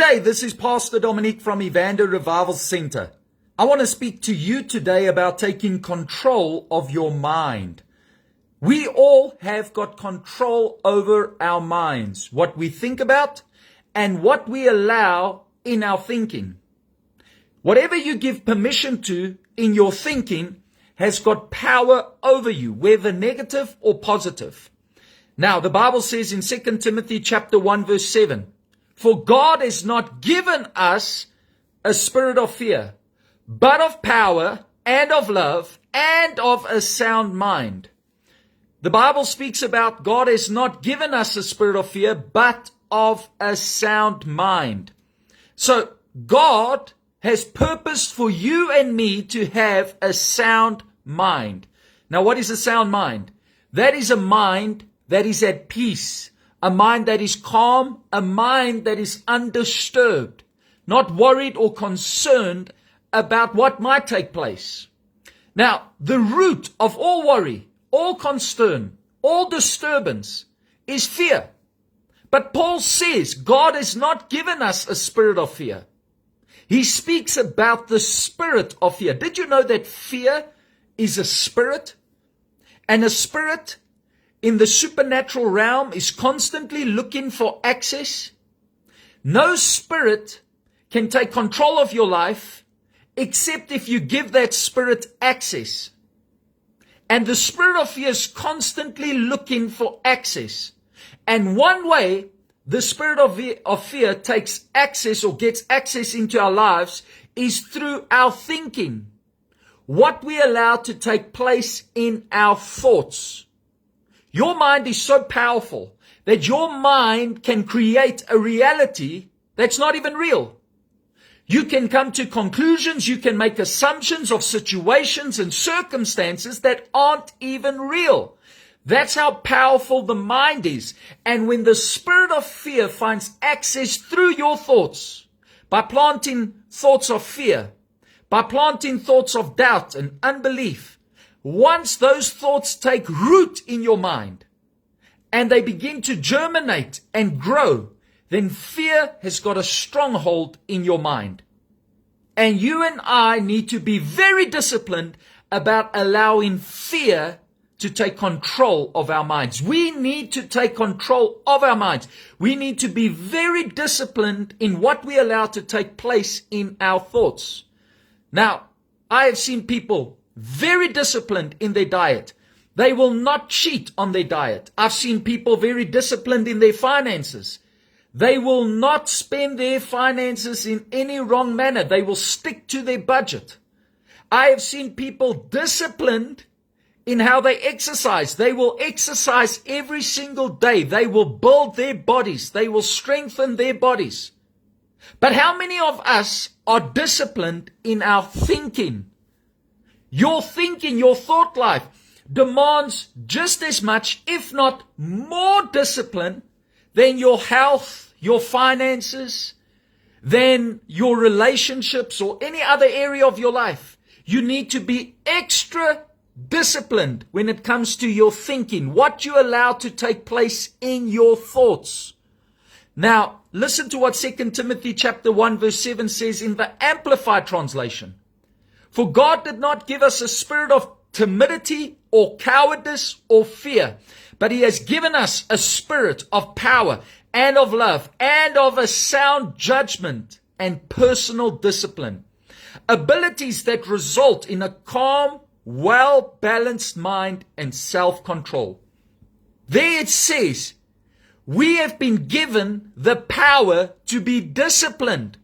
G'day, this is Pastor Dominique from Evander Revival Center. I want to speak to you today about taking control of your mind. We all have got control over our minds, what we think about and what we allow in our thinking. Whatever you give permission to in your thinking has got power over you, whether negative or positive. Now, the Bible says in 2 Timothy chapter 1 verse 7, "For God has not given us a spirit of fear, but of power and of love and of a sound mind." The Bible speaks about God has not given us a spirit of fear, but of a sound mind. So God has purposed for you and me to have a sound mind. Now, what is a sound mind? That is a mind that is at peace, a mind that is calm, a mind that is undisturbed, not worried or concerned about what might take place. Now, the root of all worry, all concern, all disturbance is fear. But Paul says God has not given us a spirit of fear. He speaks about the spirit of fear. Did you know that fear is a spirit? And a spirit in the supernatural realm is constantly looking for access. No spirit can take control of your life except if you give that spirit access. And the spirit of fear is constantly looking for access. And one way the spirit of fear takes access or gets access into our lives is through our thinking. What we allow to take place in our thoughts. Your mind is so powerful that your mind can create a reality that's not even real. You can come to conclusions, you can make assumptions of situations and circumstances that aren't even real. That's how powerful the mind is. And when the spirit of fear finds access through your thoughts, by planting thoughts of fear, by planting thoughts of doubt and unbelief, once those thoughts take root in your mind and they begin to germinate and grow, then fear has got a stronghold in your mind. And you and I need to be very disciplined about allowing fear to take control of our minds. We need to take control of our minds. We need to be very disciplined in what we allow to take place in our thoughts. Now, I have seen people very disciplined in their diet. They will not cheat on their diet. I've seen people very disciplined in their finances. They will not spend their finances in any wrong manner. They will stick to their budget. I have seen people disciplined in how they exercise. They will exercise every single day. They will build their bodies. They will strengthen their bodies. But how many of us are disciplined in our thinking? Your thinking, your thought life demands just as much, if not more discipline than your health, your finances, than your relationships or any other area of your life. You need to be extra disciplined when it comes to your thinking, what you allow to take place in your thoughts. Now, listen to what 2 Timothy chapter 1 verse 7 says in the Amplified translation. "For God did not give us a spirit of timidity or cowardice or fear, but He has given us a spirit of power and of love and of a sound judgment and personal discipline." Abilities that result in a calm, well-balanced mind and self-control. There it says, we have been given the power to be disciplined.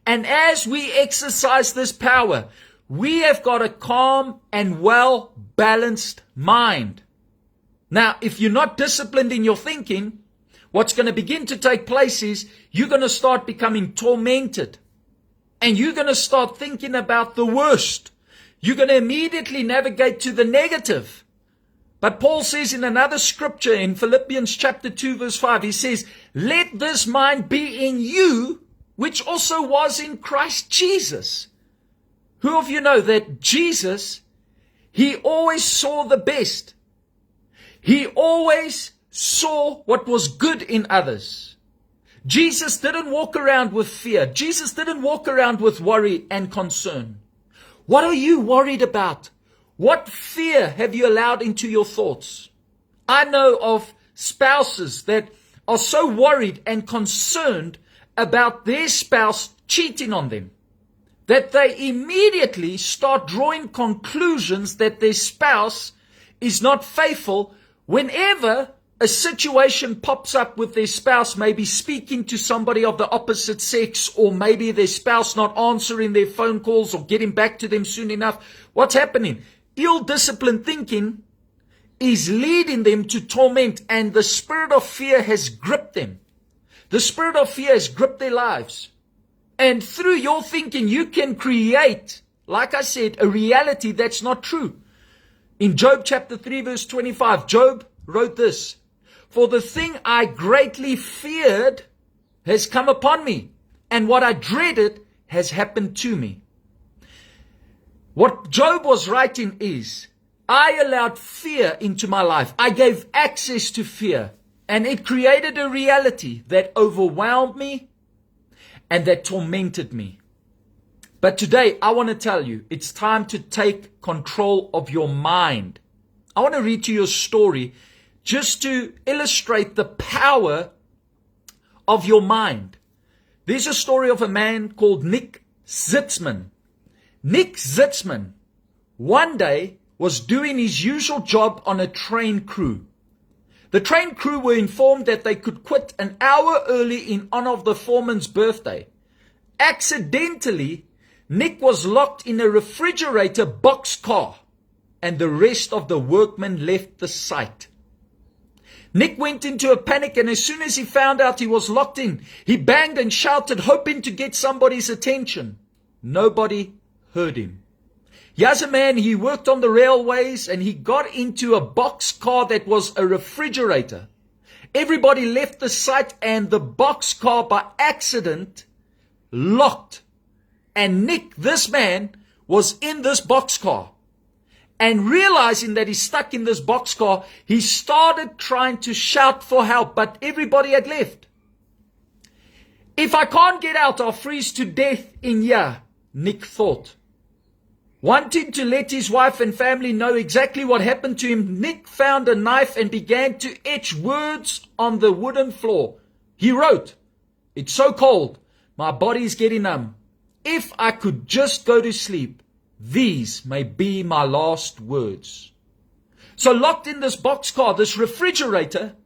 And as we exercise this power, we have got a calm and well-balanced mind. Now, if you're not disciplined in your thinking, what's going to begin to take place is you're going to start becoming tormented. And you're going to start thinking about the worst. You're going to immediately navigate to the negative. But Paul says in another scripture in Philippians chapter 2 verse 5, he says, "Let this mind be in you, which also was in Christ Jesus." Who of you know that Jesus, He always saw the best. He always saw what was good in others. Jesus didn't walk around with fear. Jesus didn't walk around with worry and concern. What are you worried about? What fear have you allowed into your thoughts? I know of spouses that are so worried and concerned about their spouse cheating on them that they immediately start drawing conclusions that their spouse is not faithful whenever a situation pops up with their spouse, maybe speaking to somebody of the opposite sex, or maybe their spouse not answering their phone calls or getting back to them soon enough. What's happening? Ill-disciplined thinking is leading them to torment, and the spirit of fear has gripped them. The spirit of fear has gripped their lives. And through your thinking, you can create, like I said, a reality that's not true. In Job chapter 3 verse 25, Job wrote this: "For the thing I greatly feared has come upon me, and what I dreaded has happened to me." What Job was writing is, I allowed fear into my life. I gave access to fear, and it created a reality that overwhelmed me and that tormented me. But today, I want to tell you, it's time to take control of your mind. I want to read to you a story just to illustrate the power of your mind. There's a story of a man called Nick Zitzman. Nick Zitzman one day was doing his usual job on a train crew. The train crew were informed that they could quit an hour early in honor of the foreman's birthday. Accidentally, Nick was locked in a refrigerator boxcar, and the rest of the workmen left the site. Nick went into a panic, and as soon as he found out he was locked in, he banged and shouted, hoping to get somebody's attention. Nobody heard him. Here's a man, he worked on the railways, and he got into a boxcar that was a refrigerator. Everybody left the site, and the boxcar by accident locked. And Nick, this man, was in this boxcar. And realizing that he's stuck in this boxcar, he started trying to shout for help, but everybody had left. If I can't get out, I'll freeze to death in here, Nick thought. Wanting to let his wife and family know exactly what happened to him, Nick found a knife and began to etch words on the wooden floor. He wrote, "It's so cold, my body's getting numb. If I could just go to sleep, these may be my last words." So locked in this boxcar, this refrigerator,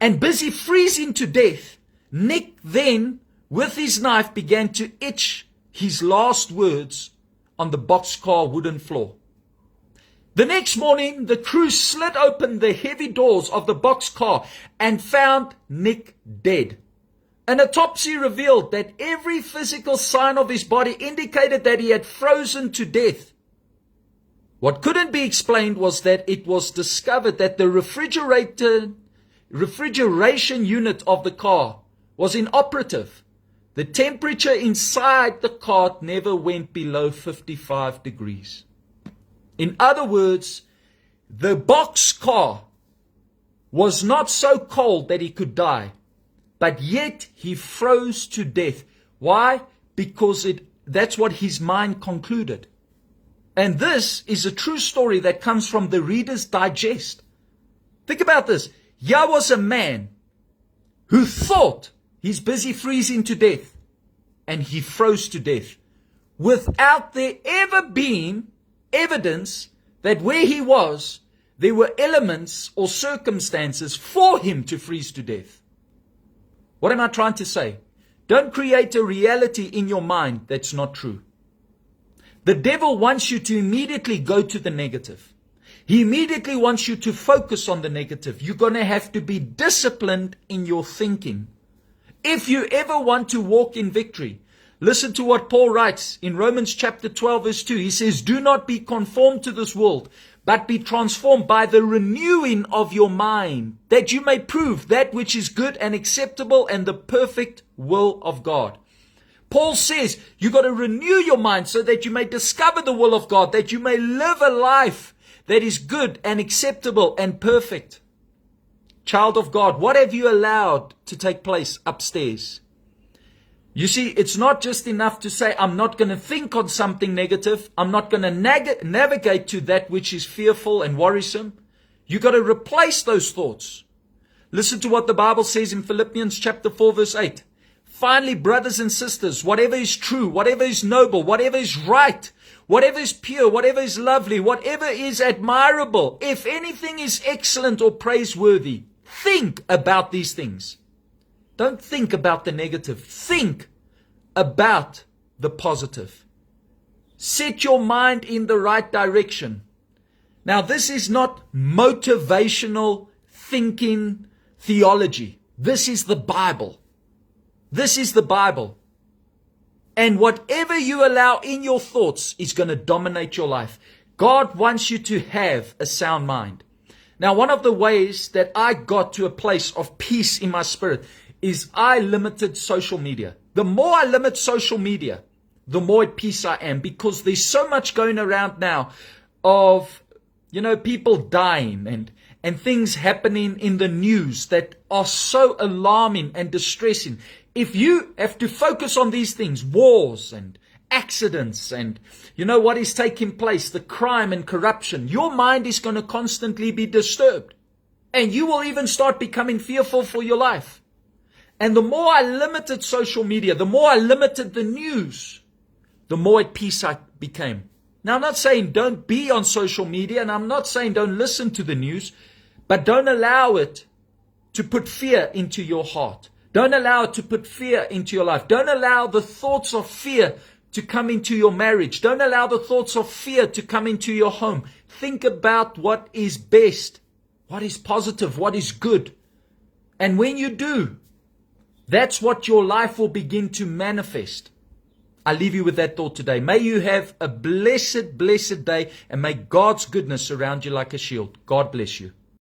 and busy freezing to death, Nick then, with his knife, began to etch his last words on the boxcar wooden floor. The next morning, the crew slid open the heavy doors of the boxcar and found Nick dead. An autopsy revealed that every physical sign of his body indicated that he had frozen to death. What couldn't be explained was that it was discovered that the refrigeration unit of the car was inoperative. The temperature inside the car never went below 55 degrees. In other words, the boxcar was not so cold that he could die, but yet he froze to death. Why? Because that's what his mind concluded. And this is a true story that comes from the Reader's Digest. Think about this. Here was a man who thought he's busy freezing to death, and he froze to death without there ever being evidence that where he was, there were elements or circumstances for him to freeze to death. What am I trying to say? Don't create a reality in your mind that's not true. The devil wants you to immediately go to the negative. He immediately wants you to focus on the negative. You're going to have to be disciplined in your thinking. If you ever want to walk in victory, listen to what Paul writes in Romans chapter 12 verse 2. He says, "Do not be conformed to this world, but be transformed by the renewing of your mind, that you may prove that which is good and acceptable and the perfect will of God." Paul says you got to renew your mind so that you may discover the will of God, that you may live a life that is good and acceptable and perfect. Child of God, what have you allowed to take place upstairs? You see, it's not just enough to say, I'm not going to think on something negative. I'm not going to navigate to that which is fearful and worrisome. You got to replace those thoughts. Listen to what the Bible says in Philippians chapter 4, verse 8. Finally, brothers and sisters, whatever is true, whatever is noble, whatever is right, whatever is pure, whatever is lovely, whatever is admirable, if anything is excellent or praiseworthy, think about these things. Don't think about the negative. Think about the positive. Set your mind in the right direction. Now, this is not motivational thinking theology. This is the Bible. This is the Bible. And whatever you allow in your thoughts is going to dominate your life. God wants you to have a sound mind. Now, one of the ways that I got to a place of peace in my spirit is I limited social media. The more I limit social media, the more at peace I am, because there's so much going around now of, people dying and things happening in the news that are so alarming and distressing. If you have to focus on these things, wars and accidents and what is taking place, the crime and corruption, your mind is going to constantly be disturbed. And you will even start becoming fearful for your life. And the more I limited social media, the more I limited the news, the more at peace I became. Now, I'm not saying don't be on social media, and I'm not saying don't listen to the news, but don't allow it to put fear into your heart. Don't allow it to put fear into your life. Don't allow the thoughts of fear to come into your marriage. Don't allow the thoughts of fear to come into your home. Think about what is best, what is positive, what is good. And when you do, that's what your life will begin to manifest. I leave you with that thought today. May you have a blessed, blessed day, and may God's goodness surround you like a shield. God bless you.